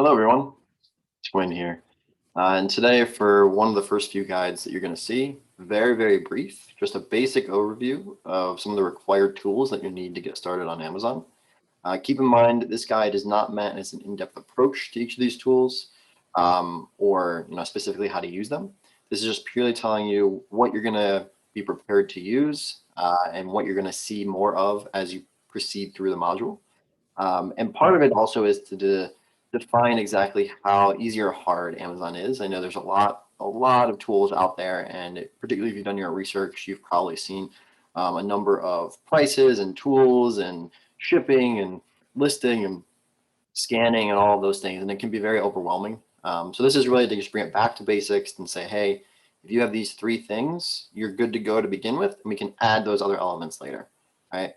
Hello, everyone. It's Quinn here. And today, for one of the first few guides that you're going to see, very, very brief, just a basic overview of some of the required tools that you need to get started on Amazon. Keep in mind, this guide is not meant as an in-depth approach to each of these tools or specifically how to use them. This is just purely telling you what you're going to be prepared to use and what you're going to see more of as you proceed through the module. And part of it also is to define exactly how easy or hard Amazon is. I know there's a lot of tools out there, and particularly if you've done your research, you've probably seen a number of prices and tools and shipping and listing and scanning and all of those things, and it can be very overwhelming. So this is really to just bring it back to basics and say, hey, if you have these three things, you're good to go to begin with, and we can add those other elements later, right?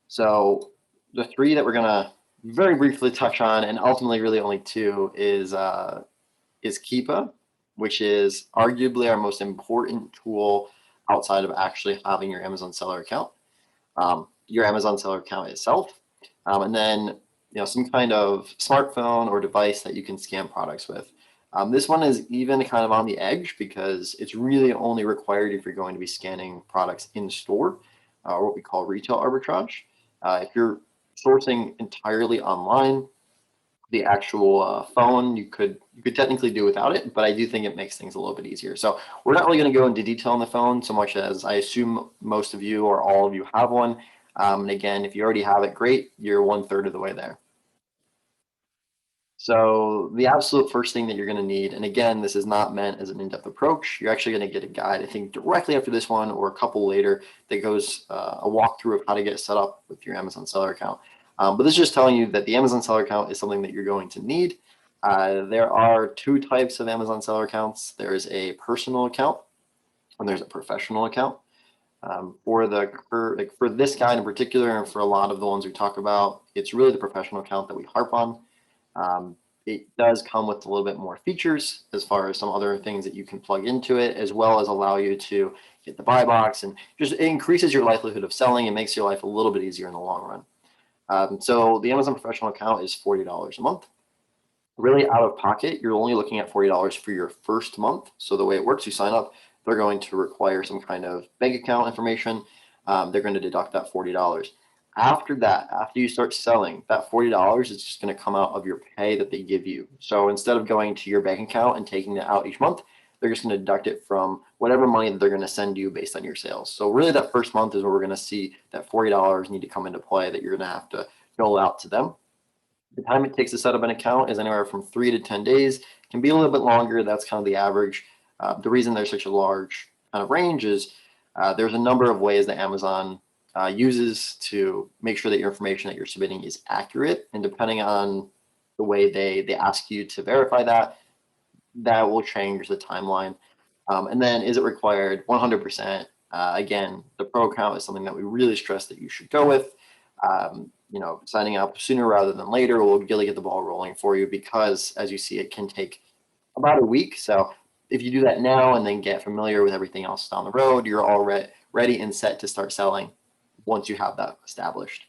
So the three that we're gonna very briefly touch on, and ultimately really only two, is Keepa, which is arguably our most important tool outside of actually having your Amazon seller account, your Amazon seller account itself, and then some kind of smartphone or device that you can scan products with. This one is even kind of on the edge because it's really only required if you're going to be scanning products in store, or what we call retail arbitrage. If you're sourcing entirely online, the actual phone, you could technically do without it, but I do think it makes things a little bit easier. So we're not really going to go into detail on the phone so much as I assume most of you or all of you have one. And again, if you already have it, great, you're 1/3 of the way there. So the absolute first thing that you're going to need, and again, this is not meant as an in-depth approach. You're actually going to get a guide, I think, directly after this one or a couple later that goes a walkthrough of how to get set up with your Amazon seller account. But this is just telling you that the Amazon seller account is something that you're going to need. There are two types of Amazon seller accounts. There is a personal account and there's a professional account. For this guide in particular, and for a lot of the ones we talk about, it's really the professional account that we harp on. It does come with a little bit more features as far as some other things that you can plug into it, as well as allow you to get the buy box, and just it increases your likelihood of selling and makes your life a little bit easier in the long run. So the Amazon professional account is $40 a month. Really out of pocket, you're only looking at $40 for your first month. So the way it works, you sign up, they're going to require some kind of bank account information. They're going to deduct that $40. After that, after you start selling, that $40 is just going to come out of your pay that they give you. So instead of going to your bank account and taking it out each month, they're just going to deduct it from whatever money that they're going to send you based on your sales. So really that first month is where we're going to see that $40 need to come into play that you're going to have to dole out to them. The time it takes to set up an account is anywhere from 3 to 10 days. It can be a little bit longer. That's kind of the average. The reason there's such a large kind of range is there's a number of ways that Amazon uses to make sure that your information that you're submitting is accurate. And depending on the way they ask you to verify that, that will change the timeline. And then is it required 100%? Again, the pro account is something that we really stress that you should go with. Signing up sooner rather than later will really get the ball rolling for you because, as you see, it can take about a week. So if you do that now and then get familiar with everything else down the road, you're all ready and set to start selling once you have that established.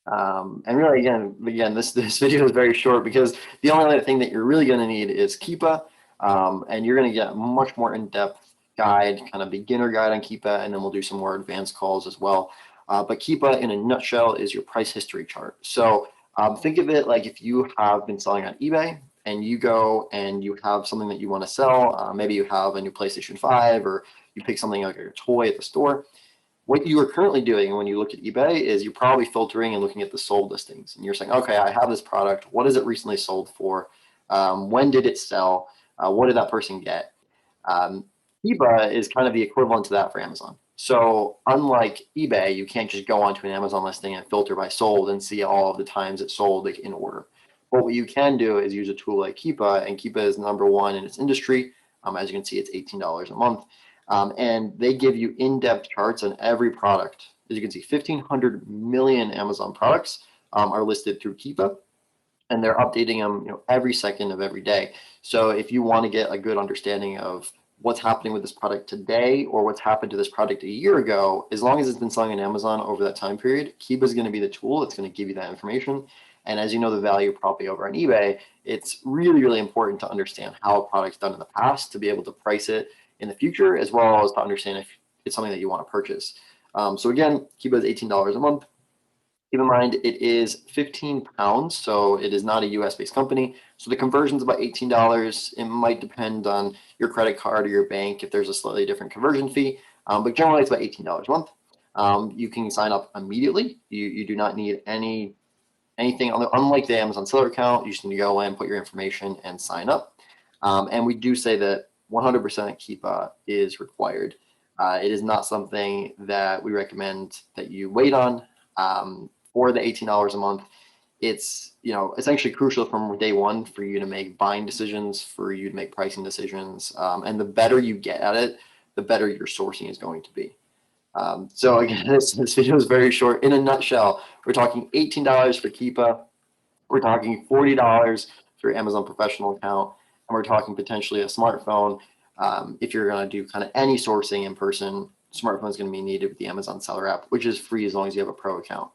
And really, again, this video is very short because the only other thing that you're really going to need is Keepa, and you're going to get a much more in-depth guide, kind of beginner guide on Keepa, and then we'll do some more advanced calls as well. But Keepa, in a nutshell, is your price history chart. So think of it like if you have been selling on eBay and you go and you have something that you want to sell, maybe you have a new PlayStation 5 or you pick something like a toy at the store. What you are currently doing when you look at eBay is you're probably filtering and looking at the sold listings. And you're saying, okay, I have this product. What is it recently sold for? When did it sell? What did that person get? Keepa is kind of the equivalent to that for Amazon. So unlike eBay, you can't just go onto an Amazon listing and filter by sold and see all of the times it sold like in order. But what you can do is use a tool like Keepa, and Keepa is number one in its industry. As you can see, it's $18 a month. And they give you in-depth charts on every product. As you can see, 1,500 million Amazon products are listed through Keepa, and they're updating them every second of every day. So if you want to get a good understanding of what's happening with this product today or what's happened to this product a year ago, as long as it's been selling on Amazon over that time period, Keepa is going to be the tool that's going to give you that information. And as you know, the value probably over on eBay, it's really, really important to understand how a product's done in the past to be able to price it in the future, as well as to understand if it's something that you want to purchase. So again, Keepa is $18 a month. Keep in mind, it is 15 pounds, so it is not a US-based company. So the conversion is about $18. It might depend on your credit card or your bank if there's a slightly different conversion fee, but generally it's about $18 a month. You can sign up immediately. You do not need anything, unlike the Amazon seller account. You just need to go in, put your information, and sign up. And we do say that 100% Keepa is required. It is not something that we recommend that you wait on. For the $18 a month, it's essentially crucial from day one for you to make buying decisions, for you to make pricing decisions, and the better you get at it, the better your sourcing is going to be. So again, this video is very short. In a nutshell, we're talking $18 for Keepa, we're talking $40 for your Amazon professional account, and we're talking potentially a smartphone. If you're going to do kind of any sourcing in person, smartphone is going to be needed with the Amazon Seller app, which is free as long as you have a pro account.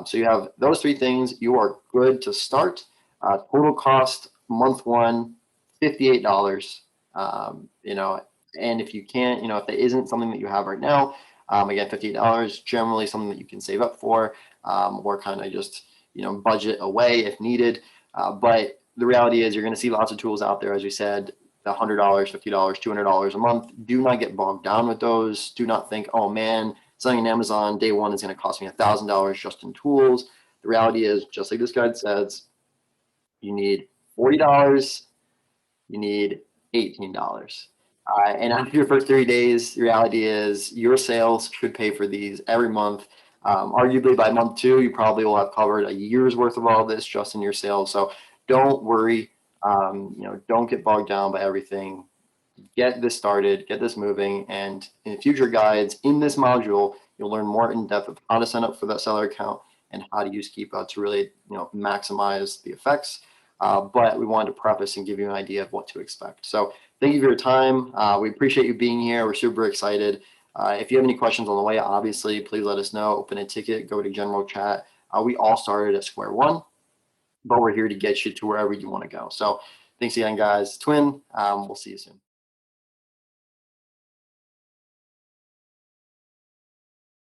So you have those three things. You are good to start. Total cost month one, $58. And if you can't, if that isn't something that you have right now, again, $58, generally something that you can save up for, or kind of just, budget away if needed. But the reality is you're going to see lots of tools out there, as we said, the $100, $50, $200 a month. Do not get bogged down with those. Do not think, oh man, selling on Amazon day one is going to cost me $1,000 just in tools. The reality is, just like this guide says, you need $40, you need $18. And after your first 30 days, the reality is your sales should pay for these every month. Arguably by month two, you probably will have covered a year's worth of all this just in your sales. So don't worry. Don't get bogged down by everything. Get this started, get this moving, and in future guides in this module, you'll learn more in depth of how to sign up for that seller account and how to use Keepa to really, maximize the effects. But we wanted to preface and give you an idea of what to expect. So thank you for your time. We appreciate you being here. We're super excited. If you have any questions on the way, obviously, please let us know. Open a ticket, go to general chat. We all started at square one, but we're here to get you to wherever you want to go. So thanks again, guys. Twin, we'll see you soon.